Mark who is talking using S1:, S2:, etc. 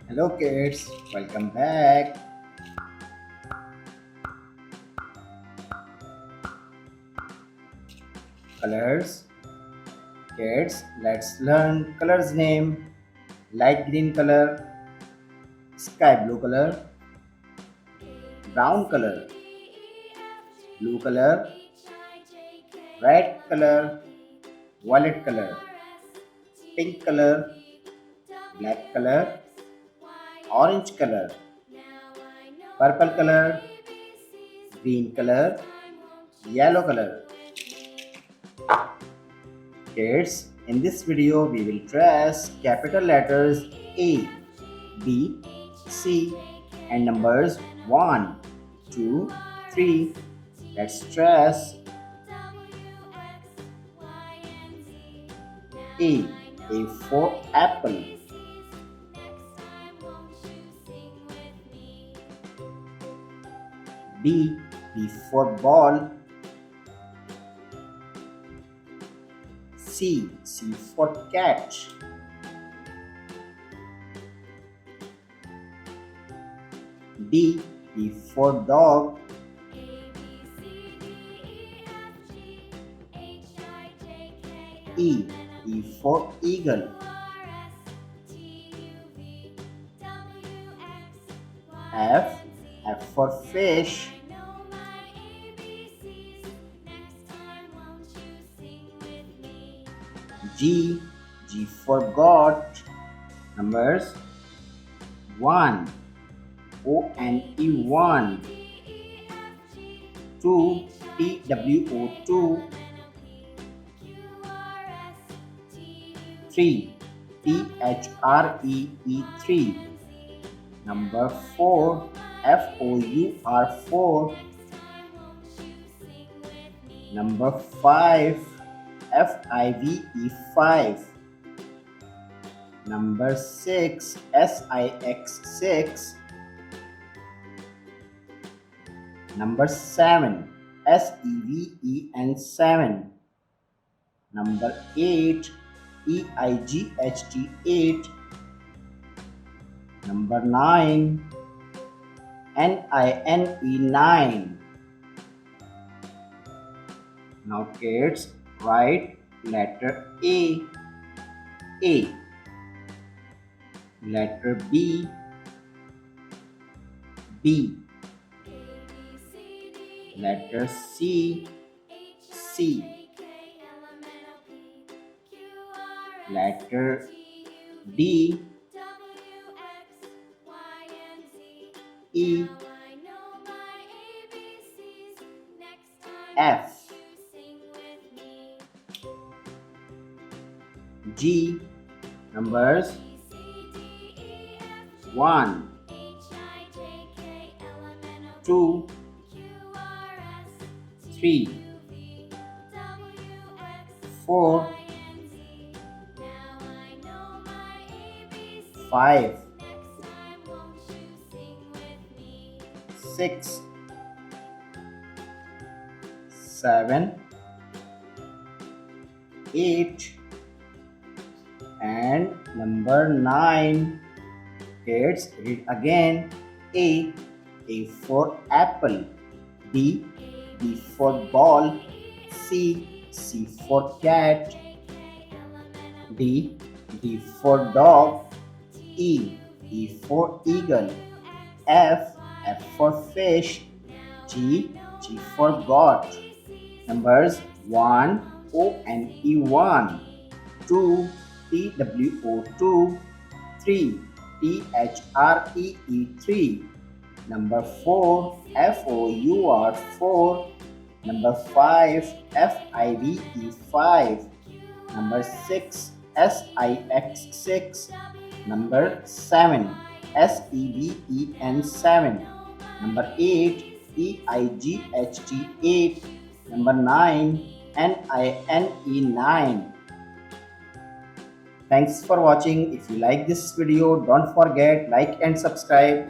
S1: Hello kids, welcome back. Colors. Kids, let's learn colors name. Light green color, sky blue color, brown color, blue color, red color, violet color, pink color, black color, orange color, purple color, green color, yellow color. Kids, in this video we will trace capital letters A, B, C and numbers 1, 2, 3. Let's trace A. A for apple. B. B for ball. C. C for cat. D. D for dog. E. E for eagle. F. F for fish. G. G for goat. Numbers 1. O-N-E 1. 2. T-W-O 2. 3. T-H-R-E-E 3. Number 4. F-O-U-R 4. Number 5. F-I-V-E 5. Number 6. S-I-X 6. Number 7. S-E-V-E-N 7. Number 8. E-I-G-H-T 8. Number 9. N-I-N-E 9. Now kids, write letter A. A. Letter B. B. Letter C. C. Letter D. E. F. G. Numbers 1, 2, 3, 4, 5, 6, 7, 8 and number 9. Kids, read again. A. A for apple. B. B for ball. C. C for cat. D. D for dog. E. E for eagle. F. F for fish. G. G for goat. Numbers 1. O-N-E 1. 2. T-W-O 2. 3. T-H-R-E-E 3. Number 4. F-O-U-R 4. Number 5. F-I-V-E 5. Number 6. S-I-X 6. Number 7. S-E-V-E-N 7. Number 8. E-I-G-H-T 8. Number 9. N-I-N-E 9. Thanks for watching. If you like this video, don't forget like and subscribe.